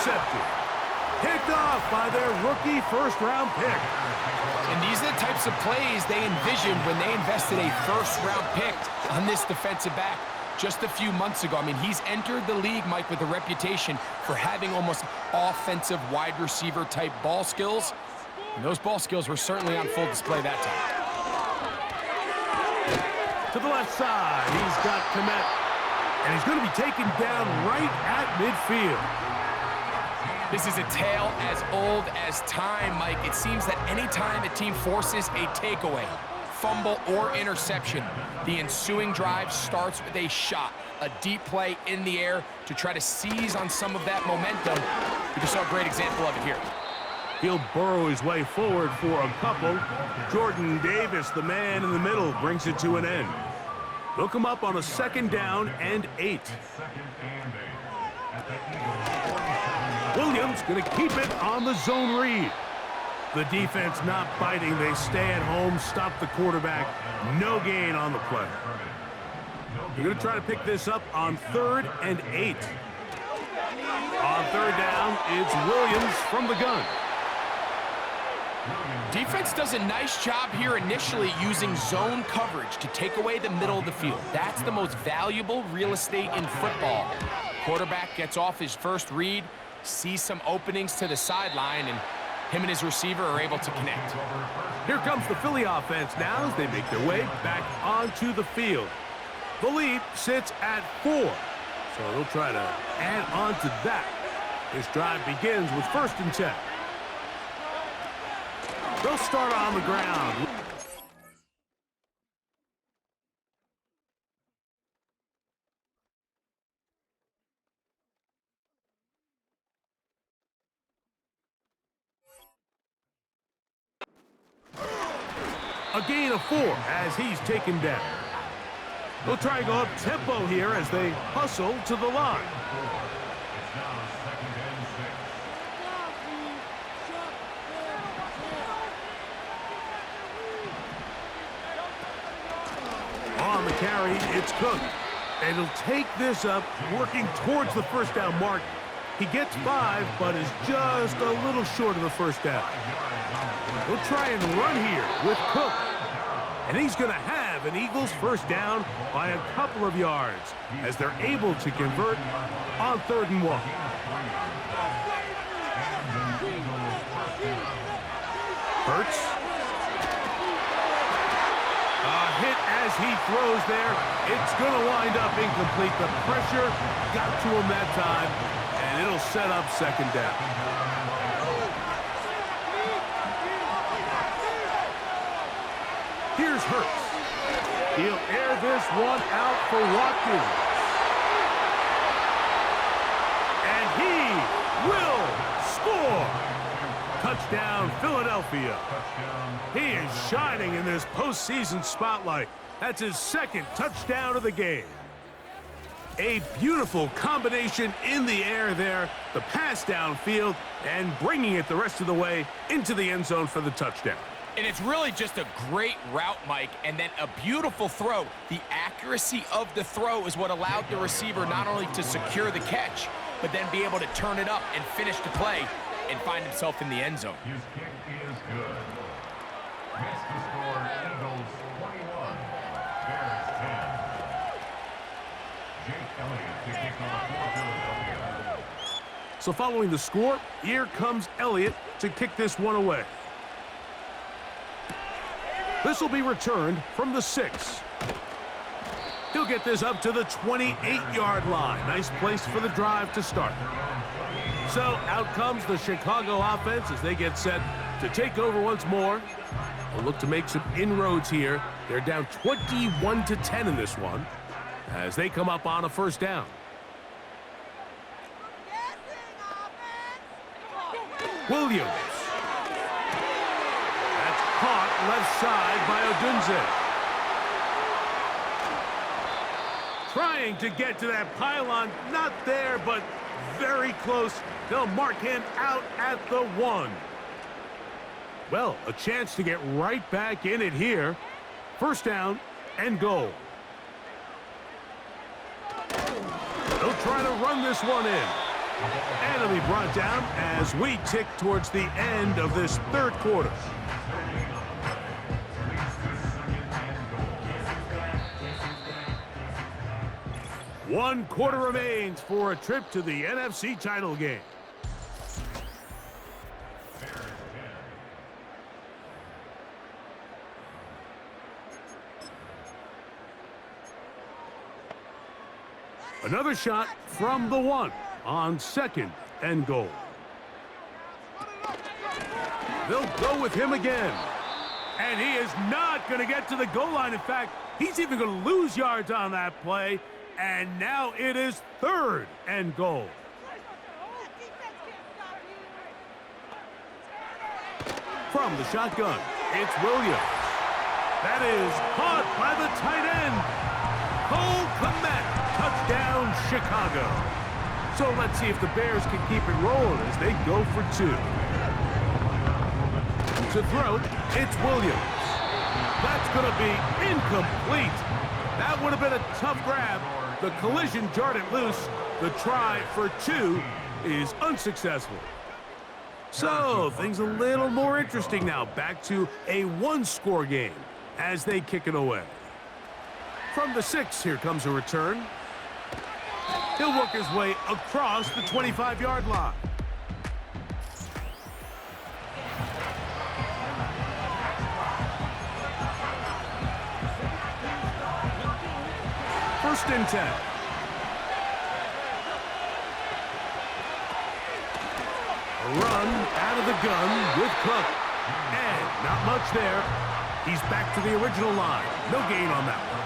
intercepted. Picked off by their rookie first-round pick. And these are the types of plays they envisioned when they invested a first-round pick on this defensive back just a few months ago. I mean, he's entered the league, Mike, with a reputation for having almost offensive wide receiver type ball skills. And those ball skills were certainly on full display that time. To the left side, he's got Komet. And he's going to be taken down right at midfield. This is a tale as old as time, Mike. It seems that anytime a team forces a takeaway, fumble, or interception, the ensuing drive starts with a shot, a deep play in the air to try to seize on some of that momentum. We just saw a great example of it here. He'll burrow his way forward for a couple. Jordan Davis, the man in the middle, brings it to an end. They'll come up on a 2nd down and 8. Williams going to keep it on the zone read. The defense not biting. They stay at home, stop the quarterback. No gain on the play. They're going to try to pick this up on 3rd and 8. On 3rd down, it's Williams from the gun. Defense does a nice job here initially using zone coverage to take away the middle of the field. That's the most valuable real estate in football. Quarterback gets off his first read, sees some openings to the sideline, and him and his receiver are able to connect. Here comes the Philly offense now as they make their way back onto the field. The lead sits at 4, so they'll try to add on to that. This drive begins with 1st and 10. They'll start on the ground. A gain of 4 as he's taken down. They'll try and go up tempo here as they hustle to the line. On the carry, it's Cook. And he'll take this up, working towards the 1st down mark. He gets 5, but is just a little short of the 1st down. We'll try and run here with Cook. And he's going to have an Eagles 1st down by a couple of yards as they're able to convert on 3rd and 1. Hurts. A hit as he throws there. It's going to wind up incomplete. The pressure got to him that time, and it'll set up 2nd down. Here's Hurts. He'll air this one out for Watkins. And he will score. Touchdown, Philadelphia. He is shining in this postseason spotlight. That's his 2nd touchdown of the game. A beautiful combination in the air there. The pass downfield and bringing it the rest of the way into the end zone for the touchdown. And it's really just a great route, Mike, and then a beautiful throw. The accuracy of the throw is what allowed the receiver not only to secure the catch, but then be able to turn it up and finish the play and find himself in the end zone. His kick is good. Makes the score Eagles 21, Bears 10. Jake Elliott to kick off for Philadelphia. So following the score, here comes Elliott to kick this one away. This will be returned from the 6. He'll get this up to the 28-yard line. Nice place for the drive to start. So out comes the Chicago offense as they get set to take over once more. They'll look to make some inroads here. They're down 21-10 in this one as they come up on a 1st down. Williams. Caught left side by Odunze. Trying to get to that pylon. Not there, but very close. They'll mark him out at the 1. Well, a chance to get right back in it here. 1st down and goal. They'll try to run this one in. And it'll be brought down as we tick towards the end of this third quarter. One quarter remains for a trip to the NFC title game. Another shot from the one on 2nd and goal. They'll go with him again. And he is not going to get to the goal line. In fact, he's even going to lose yards on that play. And now it is 3rd and goal. From the shotgun, it's Williams. That is caught by the tight end. Cole Kmet, touchdown Chicago. So let's see if the Bears can keep it rolling as they go for 2. To throw, it's Williams. That's going to be incomplete. That would have been a tough grab. The collision jarred it loose. The try for 2 is unsuccessful. So things a little more interesting now. Back to a 1-score game as they kick it away. From the 6, here comes a return. He'll work his way across the 25-yard line. First and 10. A run out of the gun with Cook. And not much there. He's back to the original line. No gain on that one.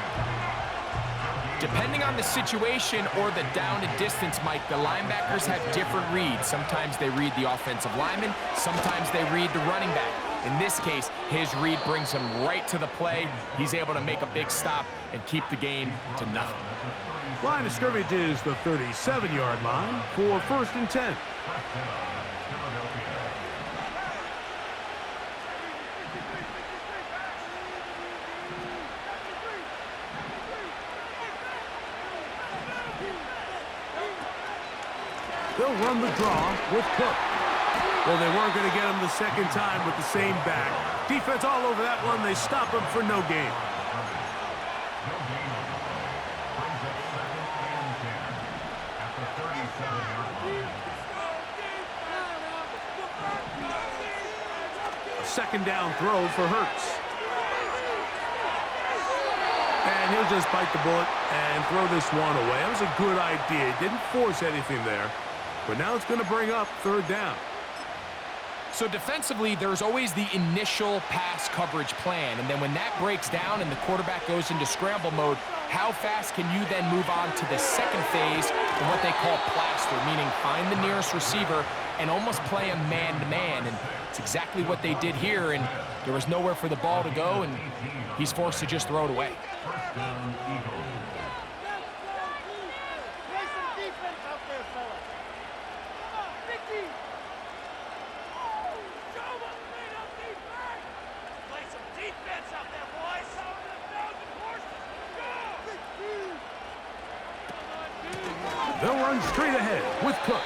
Depending on the situation or the down and distance, Mike, the linebackers have different reads. Sometimes they read the offensive lineman. Sometimes they read the running back. In this case, his read brings him right to the play. He's able to make a big stop and keep the game to nothing. Line of scrimmage is the 37-yard line for 1st and 10. They'll run the draw with Cook. Well, they weren't going to get him the second time with the same back. Defense all over that one. They stop him for no gain. A second down throw for Hurts. And he'll just bite the bullet and throw this one away. That was a good idea. He didn't force anything there. But now it's going to bring up 3rd down. So defensively, there's always the initial pass coverage plan. And then when that breaks down and the quarterback goes into scramble mode, how fast can you then move on to the second phase of what they call plaster, meaning find the nearest receiver and almost play him man-to-man. And it's exactly what they did here. And there was nowhere for the ball to go, and he's forced to just throw it away. They'll run straight ahead with Cook.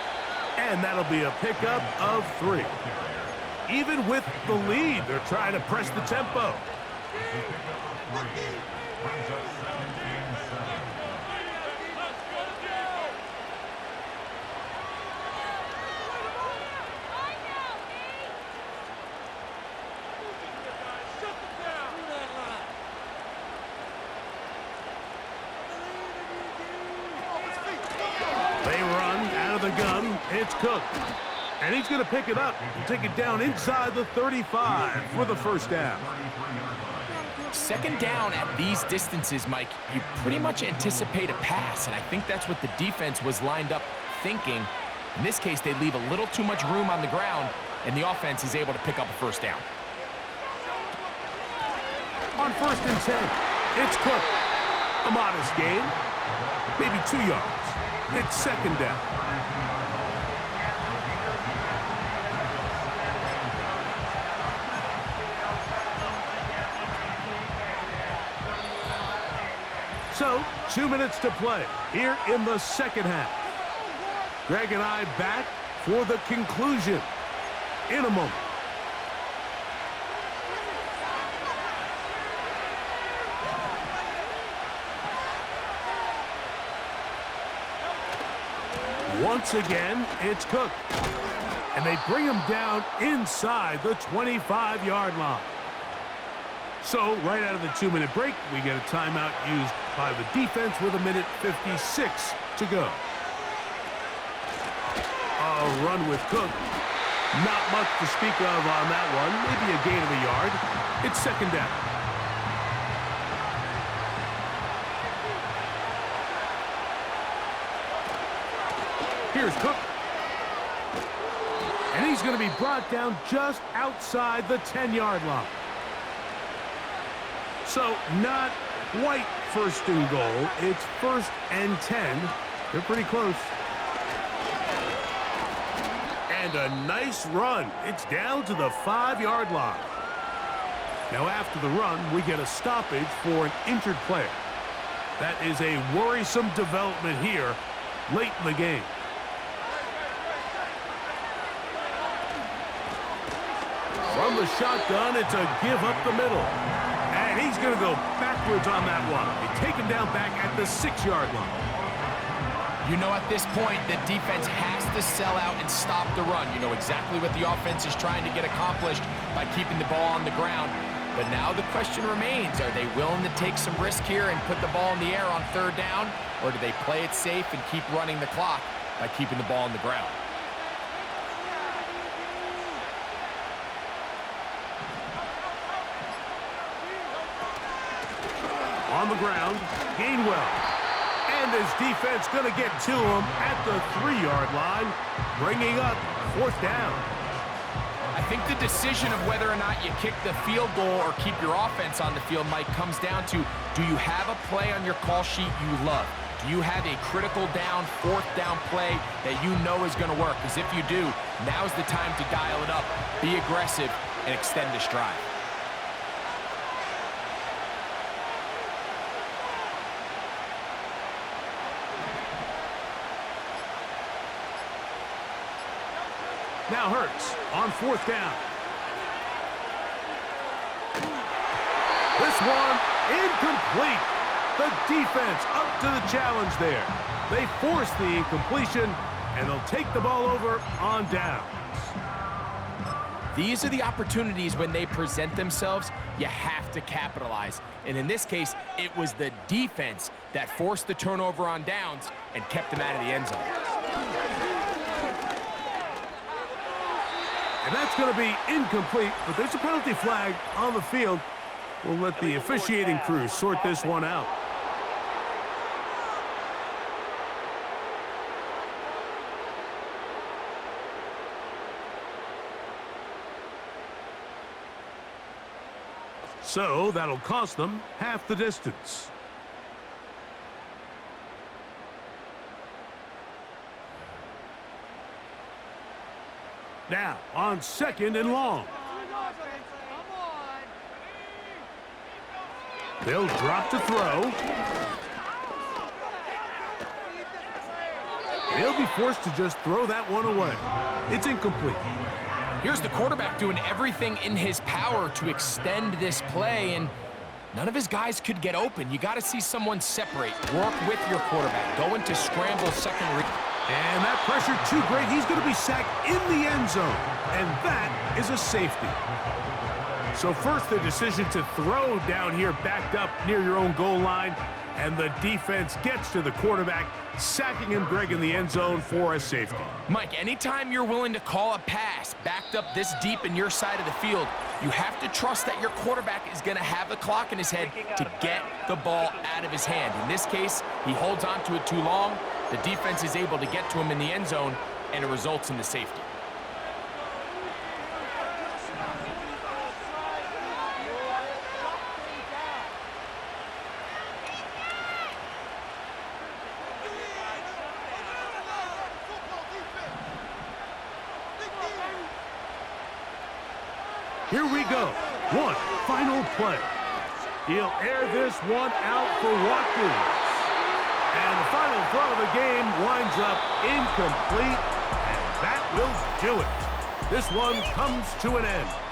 And that'll be a pickup of 3. Even with the lead, they're trying to press the tempo. They run out of the gun. It's Cook. And he's going to pick it up and take it down inside the 35 for the 1st down. Second down at these distances, Mike, you pretty much anticipate a pass, and I think that's what the defense was lined up thinking. In this case, they leave a little too much room on the ground, and the offense is able to pick up a 1st down. On 1st and 10, it's Cook. A modest gain, maybe 2 yards. It's 2nd down. So, 2 minutes to play here in the second half. Greg and I back for the conclusion in a moment. Once again, it's Cook. And they bring him down inside the 25-yard line. So, right out of the 2-minute break, we get a timeout used by the defense with 1:56 to go. A run with Cook. Not much to speak of on that one. Maybe a gain of a yard. It's second down. Here's Cook. And he's going to be brought down just outside the 10-yard line. So, not quite first and goal. It's 1st and 10. They're pretty close. And a nice run. It's down to the 5-yard line. Now, after the run, we get a stoppage for an injured player. That is a worrisome development here late in the game. From the shotgun, it's a give up the middle. And he's going to go backwards on that one. They take him down back at the 6-yard line. You know, at this point, the defense has to sell out and stop the run. You know exactly what the offense is trying to get accomplished by keeping the ball on the ground. But now the question remains, are they willing to take some risk here and put the ball in the air on 3rd down? Or do they play it safe and keep running the clock by keeping the ball on the ground? On the ground, Gainwell. And his defense going to get to him at the 3-yard line, bringing up 4th down. I think the decision of whether or not you kick the field goal or keep your offense on the field, Mike, comes down to, do you have a play on your call sheet you love? Do you have a critical down, 4th down play that you know is going to work? Because if you do, now's the time to dial it up, be aggressive, and extend this drive. Now Hurts on 4th down. This one incomplete. The defense up to the challenge there. They force the incompletion, and they'll take the ball over on downs. These are the opportunities when they present themselves, you have to capitalize. And in this case, it was the defense that forced the turnover on downs and kept them out of the end zone. And that's going to be incomplete, but there's a penalty flag on the field. We'll let the officiating crew sort this one out. So that'll cost them half the distance. Now, on 2nd and long. They'll drop to throw. They'll be forced to just throw that one away. It's incomplete. Here's the quarterback doing everything in his power to extend this play, and none of his guys could get open. You got to see someone separate. Work with your quarterback. Go into scramble second read. And that pressure too great. He's going to be sacked in the end zone. And that is a safety. So first the decision to throw down here backed up near your own goal line. And the defense gets to the quarterback, sacking him, Greg, in the end zone for a safety. Mike, anytime you're willing to call a pass backed up this deep in your side of the field, you have to trust that your quarterback is going to have the clock in his head to get the ball out of his hand. In this case, he holds on to it too long. The defense is able to get to him in the end zone, and it results in the safety. Here we go. One final play. He'll air this one out for Watkins. And the final throw of the game winds up incomplete, and that will do it. This one comes to an end.